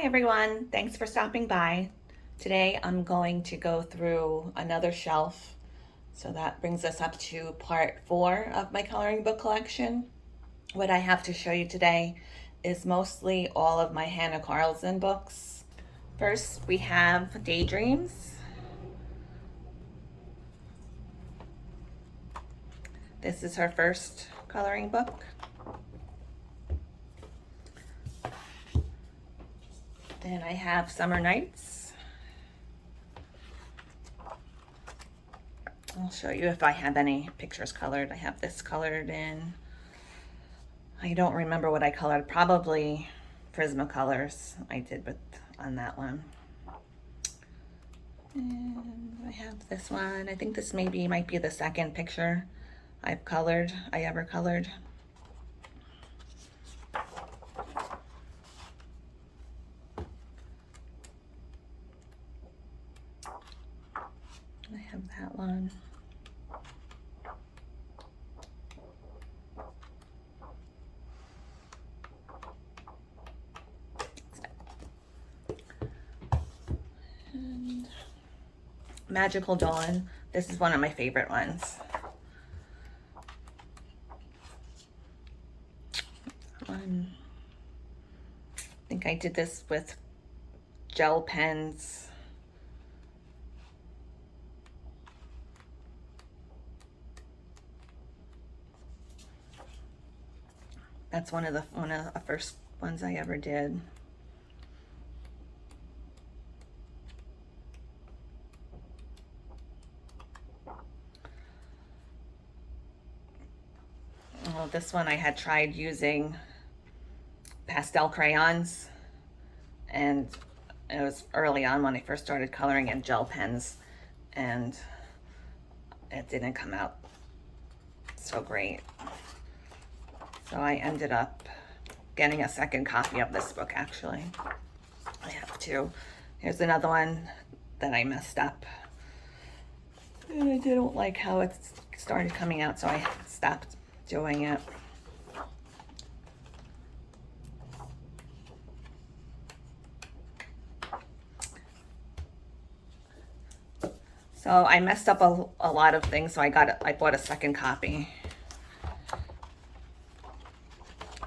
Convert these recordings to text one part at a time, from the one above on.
everyone, thanks for stopping by. Today I'm going to go through another shelf. So that brings us up to part 4 of my coloring book collection. What I have to show you today is mostly all of my Hanna Karlzon books. First we have Daydreams. This is her first coloring book. Then I have Summer Nights. I'll show you if I have any pictures colored. I have this colored in, I don't remember what I colored, probably Prismacolors I did on that one. And I have this one. I think this might be the second picture I ever colored. I have that one. And Magical Dawn. This is one of my favorite ones. I think I did this with gel pens. That's one of the first ones I ever did. Well, this one I had tried using pastel crayons, and it was early on when I first started coloring in gel pens, and it didn't come out so great. So I ended up getting a second copy of this book, actually. I have two. Here's another one that I messed up. And I didn't like how it started coming out, so I stopped doing it. So I messed up a lot of things, so I bought a second copy.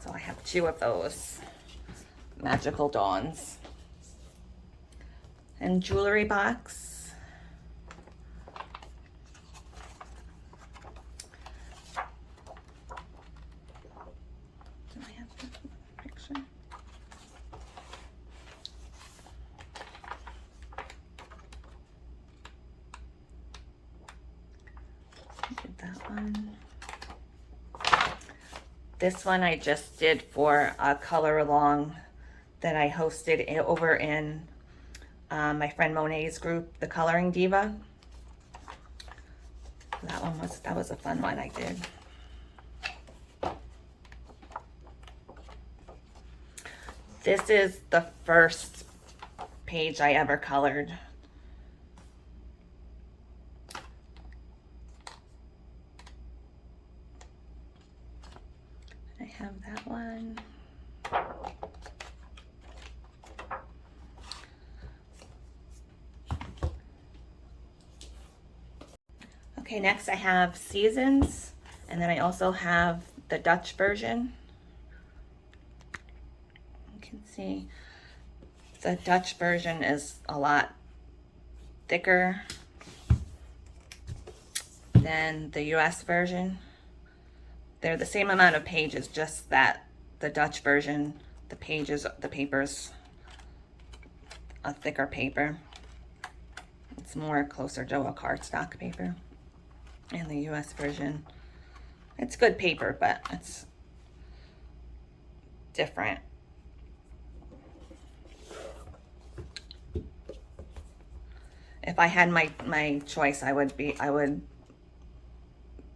So I have two of those Magical Dawns. And Jewelry Box. Do I have a picture? I did that one. This one I just did for a color along that I hosted over in my friend Monet's group, The Coloring Diva. That was a fun one I did. This is the first page I ever colored. I have that one. Okay, next I have Seasons, and then I also have the Dutch version. You can see the Dutch version is a lot thicker than the US version. They're the same amount of pages, just that the Dutch version, the paper's a thicker paper. It's more closer to a cardstock paper. And the US version, it's good paper, but it's different. If I had my choice, I would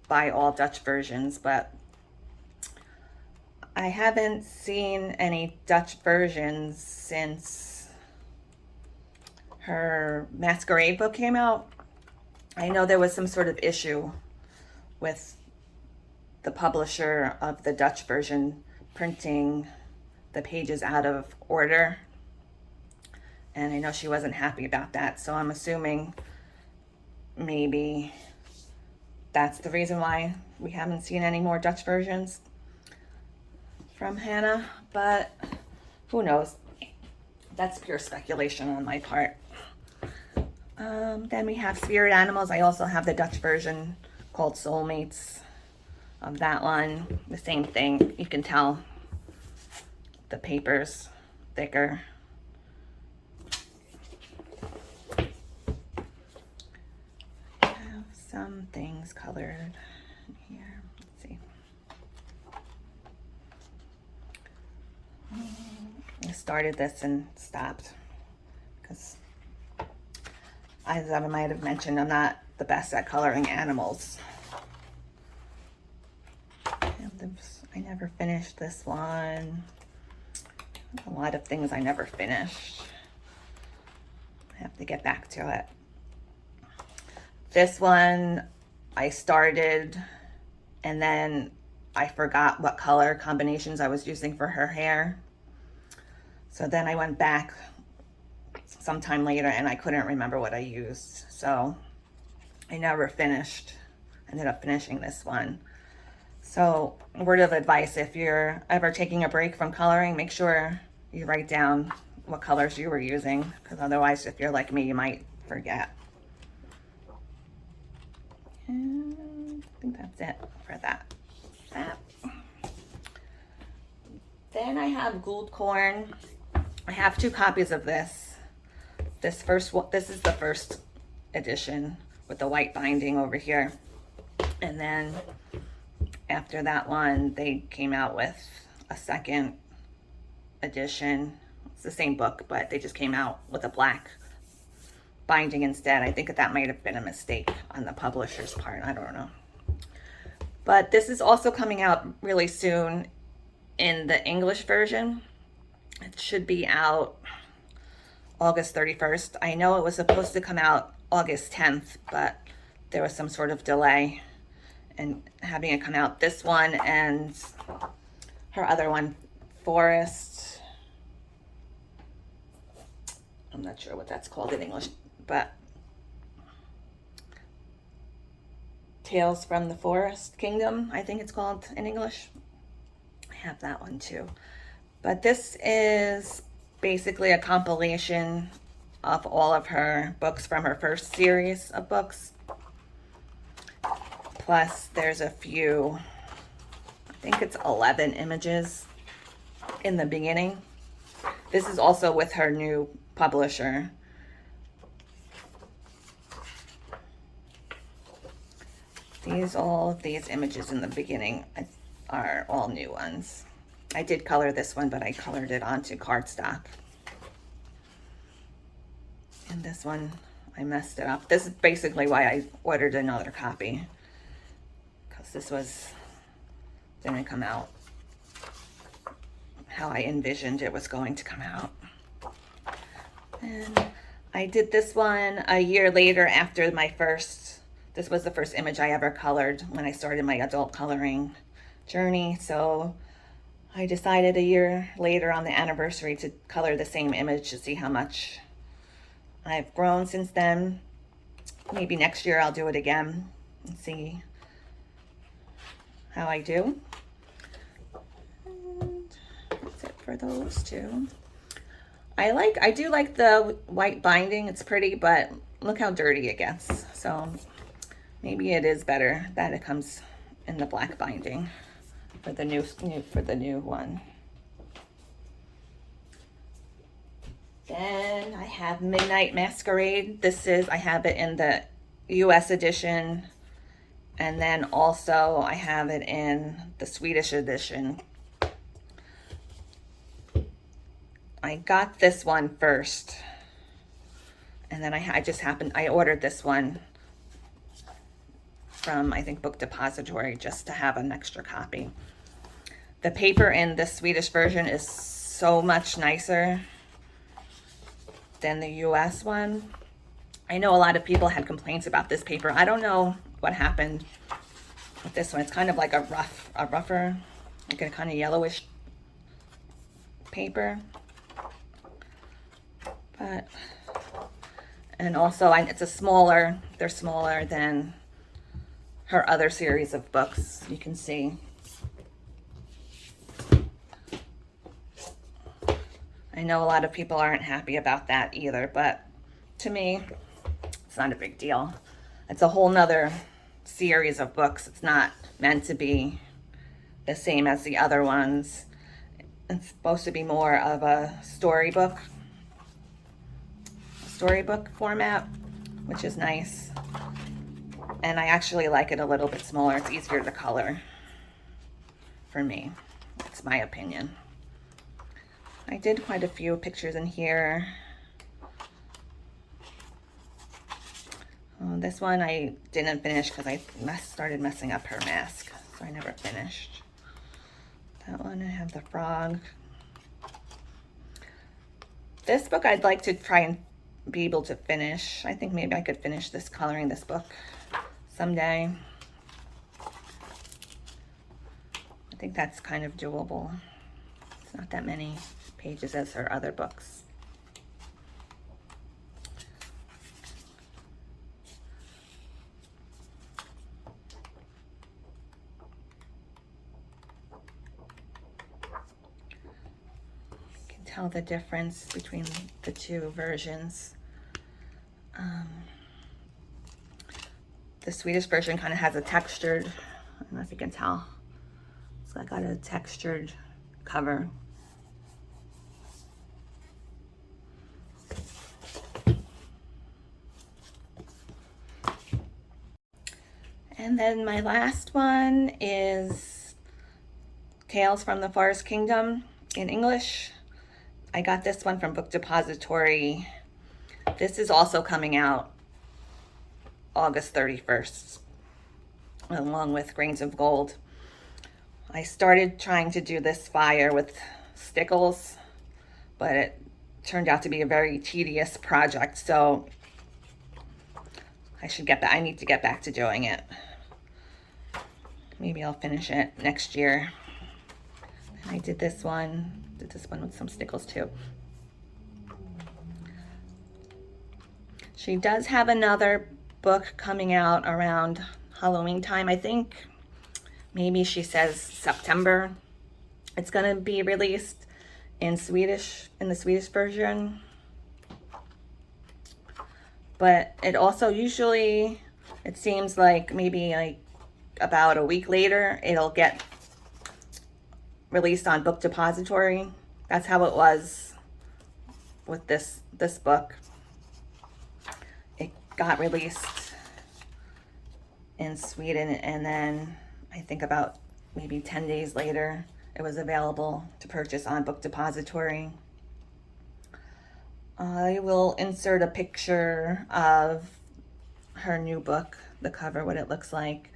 buy all Dutch versions, but I haven't seen any Dutch versions since her Masquerade book came out. I know there was some sort of issue with the publisher of the Dutch version printing the pages out of order. and I know she wasn't happy about that, so I'm assuming maybe that's the reason why we haven't seen any more Dutch versions from Hanna, but who knows? That's pure speculation on my part. Then we have Spirit Animals. I also have the Dutch version called Soulmates of that one. The same thing. You can tell the paper's thicker. I have some things colored in here. Let's see. I started this and stopped because, as I might have mentioned, I'm not the best at coloring animals. I never finished this one. A lot of things I never finished. I have to get back to it. This one I started and then I forgot what color combinations I was using for her hair. So then I went back sometime later and I couldn't remember what I used. So I never finished. Ended up finishing this one. So word of advice, if you're ever taking a break from coloring, make sure you write down what colors you were using, because otherwise, if you're like me, you might forget. And I think that's it for that. Then I have Gould Corn. I have 2 copies of this. This is the first edition with the white binding over here. And then after that one, they came out with a second edition. It's the same book, but they just came out with a black binding instead. I think that might have been a mistake on the publisher's part. I don't know. But this is also coming out really soon in the English version. It should be out August 31st. I know it was supposed to come out August 10th, but there was some sort of delay in having it come out. This one and her other one, Forest. I'm not sure what that's called in English, but Tales from the Forest Kingdom, I think it's called in English. I have that one too. But this is basically a compilation of all of her books from her first series of books. Plus there's a few, I think it's 11 images in the beginning. This is also with her new publisher. All of these images in the beginning are all new ones. I did color this one, but I colored it onto cardstock. And this one, I messed it up. This is basically why I ordered another copy, because this didn't come out how I envisioned it was going to come out. And I did this one a year later after my first, this was the first image I ever colored when I started my adult coloring journey. So I decided a year later on the anniversary to color the same image to see how much I've grown since then. Maybe next year I'll do it again and see how I do. And that's it for those two. I do like the white binding. It's pretty, but look how dirty it gets. So maybe it is better that it comes in the black binding for the new one. Then I have Midnight Masquerade. I have it in the US edition, and then also I have it in the Swedish edition. I got this one first, and then I ordered this one from, I think, Book Depository, just to have an extra copy. The paper in the Swedish version is so much nicer than the US one. I know a lot of people had complaints about this paper. I don't know what happened with this one. It's kind of like a rougher, like a kind of yellowish paper. But, and also it's a smaller, they're smaller than her other series of books, you can see. I know a lot of people aren't happy about that either, but to me, it's not a big deal. It's a whole nother series of books. It's not meant to be the same as the other ones. It's supposed to be more of a storybook format, which is nice. And I actually like it a little bit smaller. It's easier to color for me. That's my opinion. I did quite a few pictures in here. This one I didn't finish because I started messing up her mask, so I never finished. That one, I have the frog. This book I'd like to try and be able to finish. I think maybe I could finish coloring this book someday. I think that's kind of doable. It's not that many pages as her other books. You can tell the difference between the two versions. The Swedish version kind of has a textured, I don't know if you can tell. So I got a textured cover. And then my last one is Tales from the Forest Kingdom in English. I got this one from Book Depository. This is also coming out August 31st, along with Grains of Gold. I started trying to do this fire with stickles, but it turned out to be a very tedious project, so I need to get back to doing it. Maybe I'll finish it next year. And I did this one with some stickles too. She does have another book coming out around Halloween time, I think. Maybe she says September. It's gonna be released in the Swedish version. But it also usually, it seems like maybe like about a week later, it'll get released on Book Depository. That's how it was with this book. It got released in Sweden, and then I think about maybe 10 days later, it was available to purchase on Book Depository. I will insert a picture of her new book, the cover, what it looks like.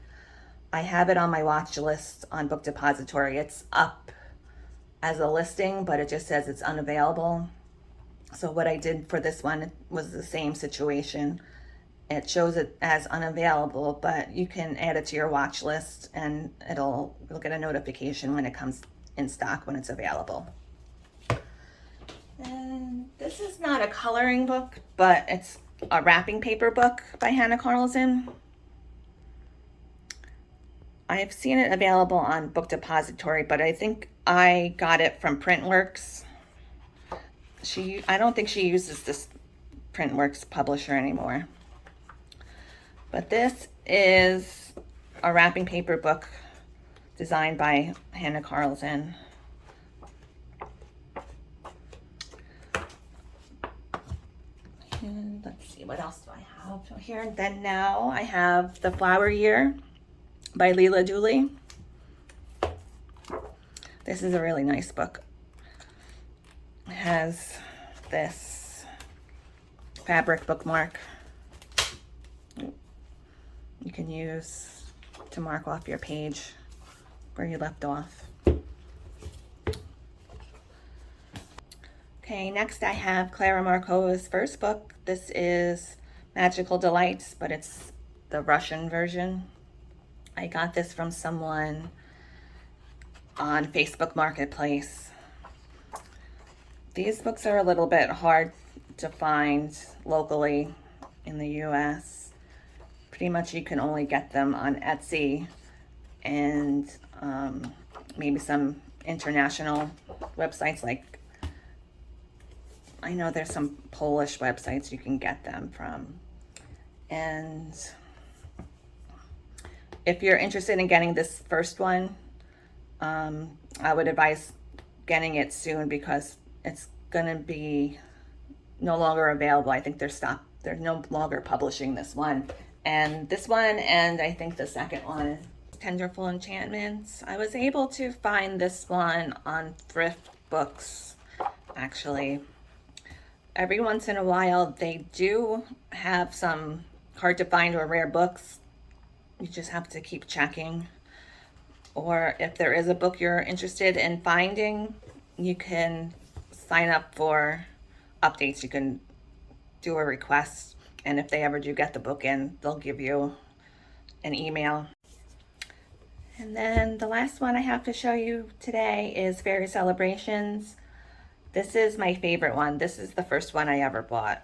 I have it on my watch list on Book Depository. It's up as a listing, but it just says it's unavailable. So what I did for this one was the same situation. It shows it as unavailable, but you can add it to your watch list and you'll get a notification when it comes in stock, when it's available. And this is not a coloring book, but it's a wrapping paper book by Hanna Karlzon. I have seen it available on Book Depository, but I think I got it from Printworks. I don't think she uses this Printworks publisher anymore. But this is a wrapping paper book designed by Hanna Karlzon. And let's see, what else do I have here? And then now I have The Flower Year by Leela Dooley. This is a really nice book. It has this fabric bookmark you can use to mark off your page where you left off. Okay, next I have Clara Markova's first book. This is Magical Delights, but it's the Russian version. I got this from someone on Facebook Marketplace. These books are a little bit hard to find locally in the US. Pretty much you can only get them on Etsy and maybe some international websites, like I know there's some Polish websites you can get them from. And if you're interested in getting this first one, I would advise getting it soon because it's gonna be no longer available. I think they're no longer publishing this one. And this one, and I think the second one, Tenderful Enchantments. I was able to find this one on thrift books, actually. Every once in a while, they do have some hard to find or rare books. You just have to keep checking. Or if there is a book you're interested in finding, you can sign up for updates. You can do a request, and if they ever do get the book in, they'll give you an email. And then the last one I have to show you today is Fairy Celebrations. This is my favorite one. This is the first one I ever bought.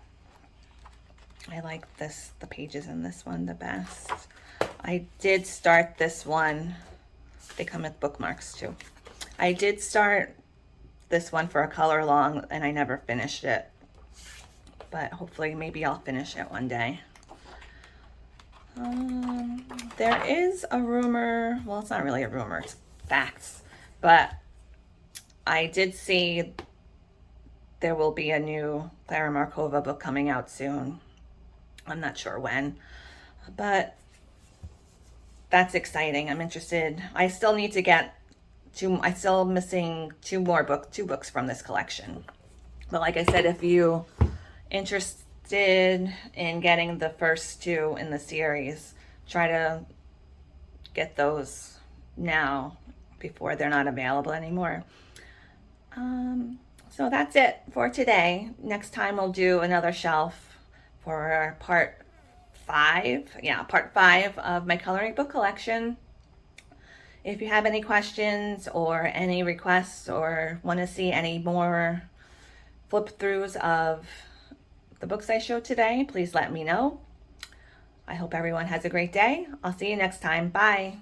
I like the pages in this one the best. I did start this one. They come with bookmarks too. I did start this one for a color long and I never finished it. But hopefully maybe I'll finish it one day. There is a rumor, well, it's not really a rumor, it's facts, but I did see there will be a new Clara Markova book coming out soon. I'm not sure when, but that's exciting. I'm interested. I still need to get I'm still missing two books from this collection. But like I said, if you interested in getting the first two in the series, try to get those now before they're not available anymore. So that's it for today. Next time we'll do another shelf for part 5. Yeah, part 5 of my coloring book collection. If you have any questions or any requests or want to see any more flip throughs of the books I showed today, please let me know. I hope everyone has a great day. I'll see you next time. Bye.